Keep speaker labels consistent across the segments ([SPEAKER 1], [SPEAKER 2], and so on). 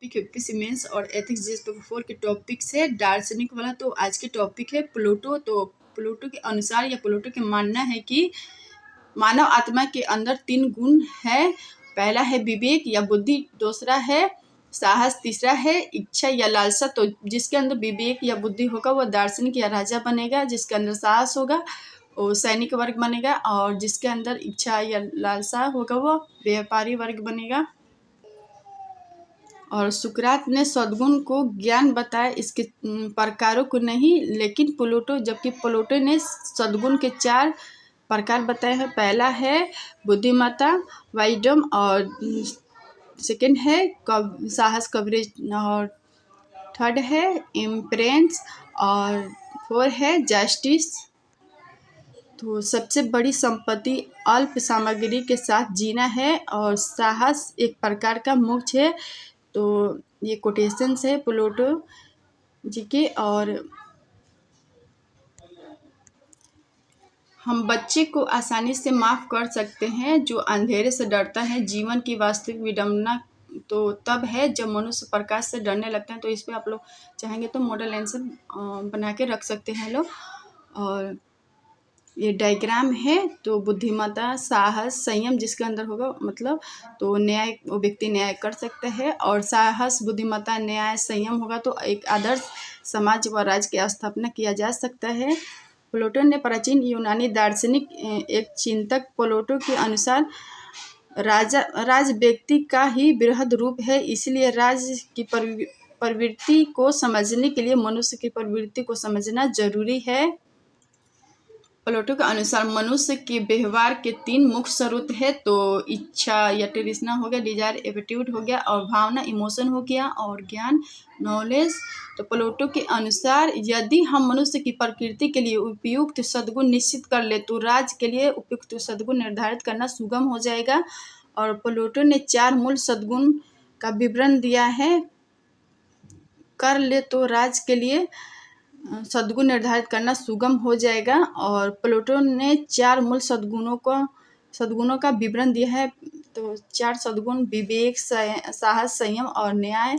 [SPEAKER 1] Topic UPSC mains और ethics GS paper 4 के topics है दार्शनिक वाला। तो आज के टॉपिक है प्लूटो। तो प्लूटो के अनुसार या प्लूटो के मानना है कि मानव आत्मा के अंदर 3 गुण है। पहला है विवेक या बुद्धि, दूसरा है साहस, तीसरा है इच्छा या लालसा। तो जिसके अंदर विवेक या बुद्धि होगा वह दार्शनिक या राजा बनेगा, जिसके अंदर साहस होगा वो सैनिक वर्ग बनेगा, और जिसके अंदर इच्छा या लालसा होगा वो व्यापारी वर्ग बनेगा। और सुकरात ने सद्गुण को ज्ञान बताया, इसके प्रकारों को नहीं, लेकिन प्लूटो जबकि प्लूटो ने सद्गुण के 4 प्रकार बताए हैं। पहला है बुद्धिमत्ता, वाइडम, और सेकंड है साहस, कवरेज, और थर्ड है इम्प्रेंस, और 4 है जस्टिस। तो सबसे बड़ी संपत्ति अल्प सामग्री के साथ जीना है, और साहस एक प्रकार का मोक्ष है। तो ये कोटेशंस है प्लूटो जी के। और हम बच्चे को आसानी से माफ़ कर सकते हैं जो अंधेरे से डरता है। जीवन की वास्तविक विडंबना तो तब है जब मनुष्य प्रकाश से डरने लगते हैं। तो इस पे आप लोग चाहेंगे तो मॉडल आंसर बना के रख सकते हैं लोग। और ये डायग्राम है। तो बुद्धिमत्ता, साहस, संयम जिसके अंदर होगा मतलब तो न्याय, वो व्यक्ति न्याय कर सकता है। और साहस, बुद्धिमत्ता, न्याय, संयम होगा तो एक आदर्श समाज व राज्य की स्थापना किया जा सकता है। प्लूटो ने प्राचीन यूनानी दार्शनिक एक चिंतक प्लूटो के अनुसार राज व्यक्ति का ही बृहद रूप है, इसलिए राज की प्रवृत्ति को समझने के लिए मनुष्य की प्रवृत्ति को समझना जरूरी है। प्लूटो के अनुसार मनुष्य के व्यवहार के 3 मुख्य स्रोत है। तो इच्छा या तृष्णा हो गया, डिजायर एप्टीट्यूड हो गया, और भावना इमोशन हो गया, और ज्ञान नॉलेज। तो प्लूटो के अनुसार यदि हम मनुष्य की प्रकृति के लिए उपयुक्त सद्गुण निश्चित कर ले तो राज के लिए उपयुक्त सद्गुण निर्धारित करना सुगम हो जाएगा। और प्लूटो ने 4 मूल सद्गुण का विवरण दिया है। कर ले तो राज के लिए सद्गुण निर्धारित करना सुगम हो जाएगा। और प्लूटो ने 4 मूल सद्गुणों का विवरण दिया है। तो 4 सद्गुण विवेक, साहस, संयम और न्याय।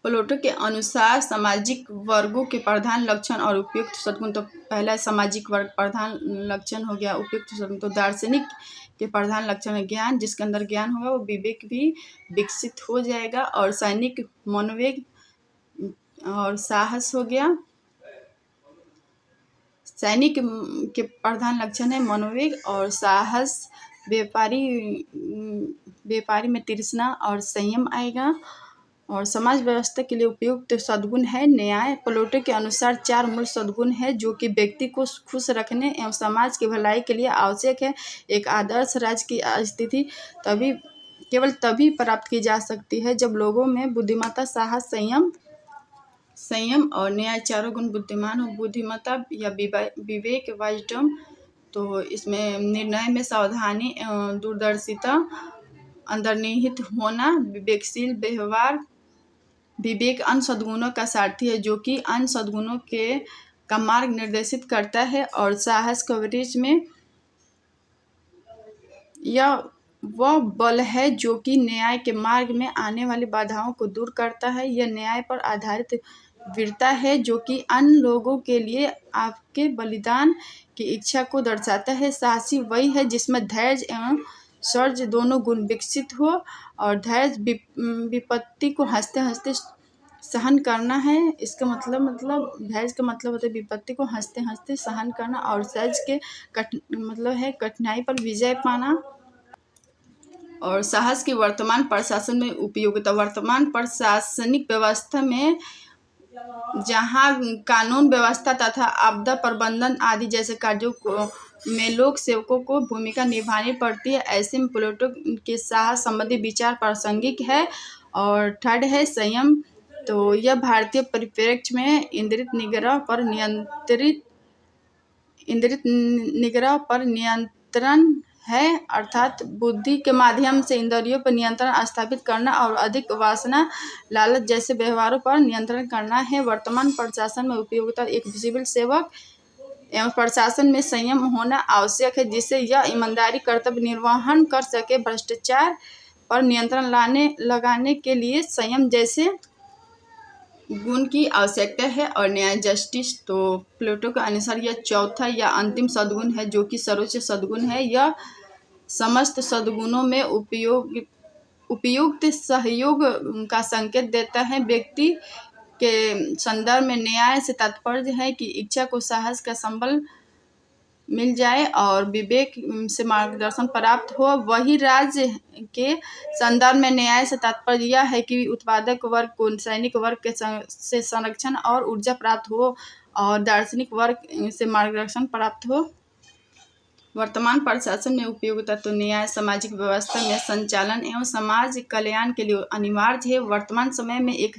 [SPEAKER 1] प्लूटो के अनुसार सामाजिक वर्गों के प्रधान लक्षण और उपयुक्त सद्गुण। तो पहला सामाजिक वर्ग प्रधान लक्षण हो गया, उपयुक्त सद्गुण। तो दार्शनिक के प्रधान लक्षण है ज्ञान, जिसके अंदर ज्ञान होगा वो विवेक भी विकसित हो जाएगा। और सैनिक मनोवेग और साहस हो गया। सैनिक के प्रधान लक्षण है मनोवेग और साहस। व्यापारी में तृष्णा और संयम आएगा। और समाज व्यवस्था के लिए उपयुक्त सद्गुण है न्याय। प्लूटो के अनुसार 4 मूल सद्गुण है जो कि व्यक्ति को खुश रखने एवं समाज की भलाई के लिए आवश्यक है। एक आदर्श राज्य की स्थिति केवल तभी प्राप्त की जा सकती है जब लोगों में बुद्धिमत्ता, साहस, संयम और न्याय 4 गुण विद्यमान हो। बुद्धिमत्ता या विवेक, वाइजडम। तो इसमें निर्णय में सावधानी, दूरदर्शिता, अंतर्निहित होना, विवेकशील व्यवहार। विवेक अन्य सद्गुणों का सारथी है जो कि अन्य सद्गुणों का मार्ग निर्देशित करता है। और साहस, कवरेज में यह वह बल है जो कि न्याय के मार्ग में आने वाली बाधाओं को दूर करता है। यह न्याय पर आधारित वीरता है जो कि अन्य लोगों के लिए आपके बलिदान की इच्छा को दर्शाता है। साहसी वही है जिसमें धैर्य एवं शौर्य दोनों गुण विकसित हो। और धैर्य विपत्ति को हंसते हंसते सहन करना है। इसका मतलब धैर्य का मतलब होता है विपत्ति को हंसते हंसते सहन करना। और शौर्य के मतलब है कठिनाई पर विजय पाना। और साहस की वर्तमान प्रशासन में उपयोगिता। वर्तमान प्रशासनिक व्यवस्था में जहाँ कानून व्यवस्था तथा आपदा प्रबंधन आदि जैसे कार्यों में लोक सेवकों को भूमिका निभानी पड़ती है, ऐसे में प्लूटो के साहस संबंधी विचार प्रासंगिक है। और थर्ड है संयम। तो यह भारतीय परिप्रेक्ष्य में इंद्रिय निग्रह पर नियंत्रण है, अर्थात बुद्धि के माध्यम से इंद्रियों पर नियंत्रण स्थापित करना और अधिक वासना, लालच जैसे व्यवहारों पर नियंत्रण करना है। वर्तमान प्रशासन में उपयोगिता। एक सिविल सेवक एवं प्रशासन में संयम होना आवश्यक है जिससे यह ईमानदारी कर्तव्य निर्वहन कर सके। भ्रष्टाचार पर नियंत्रण लगाने के लिए संयम जैसे गुण की आवश्यकता है। और न्याय जस्टिस, तो प्लेटो के अनुसार यह चौथा या अंतिम सद्गुण है जो कि सर्वोच्च सद्गुण है। यह समस्त सद्गुणों में उपयुक्त सहयोग का संकेत देता है। व्यक्ति के संदर्भ में न्याय से तात्पर्य है कि इच्छा को साहस का संबल मिल जाए और विवेक से मार्गदर्शन प्राप्त हो। वही राज्य के संदर्भ में न्याय से तात्पर्य यह है कि उत्पादक वर्ग को सैनिक वर्ग के से संरक्षण और ऊर्जा प्राप्त हो और दार्शनिक वर्ग से मार्गदर्शन प्राप्त हो। वर्तमान प्रशासन में उपयोगिता, तो न्याय सामाजिक व्यवस्था में संचालन एवं समाज कल्याण के लिए अनिवार्य है। वर्तमान समय में एक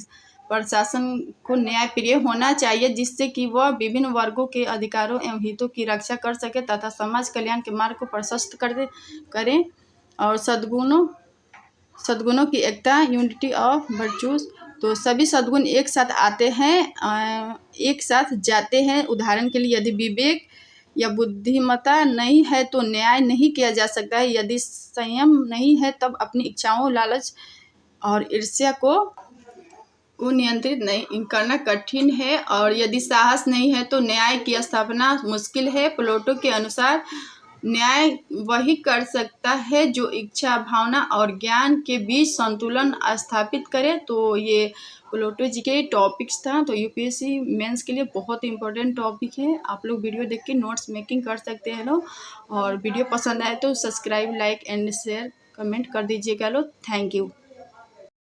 [SPEAKER 1] प्रशासन को न्यायप्रिय होना चाहिए जिससे कि वह विभिन्न वर्गों के अधिकारों एवं हितों की रक्षा कर सके तथा समाज कल्याण के मार्ग को प्रशस्त करें। और सद्गुणों की एकता, यूनिटी ऑफ वर्चूज, तो सभी सद्गुण एक साथ आते हैं, एक साथ जाते हैं। उदाहरण के लिए यदि विवेक या बुद्धिमत्ता नहीं है तो न्याय नहीं किया जा सकता है। यदि संयम नहीं है तब अपनी इच्छाओं, लालच और ईर्ष्या को नियंत्रित नहीं करना कठिन है। और यदि साहस नहीं है तो न्याय की स्थापना मुश्किल है। प्लेटो के अनुसार न्याय वही कर सकता है जो इच्छा, भावना और ज्ञान के बीच संतुलन स्थापित करे। तो ये प्लेटो जी के टॉपिक्स था। तो यूपीएससी मेंस के लिए बहुत इंपॉर्टेंट टॉपिक है। आप लोग वीडियो देख के नोट्स मेकिंग कर सकते हैं लोग। और वीडियो पसंद आए तो subscribe, like and share, comment कर दीजिएगा लोग। Thank you.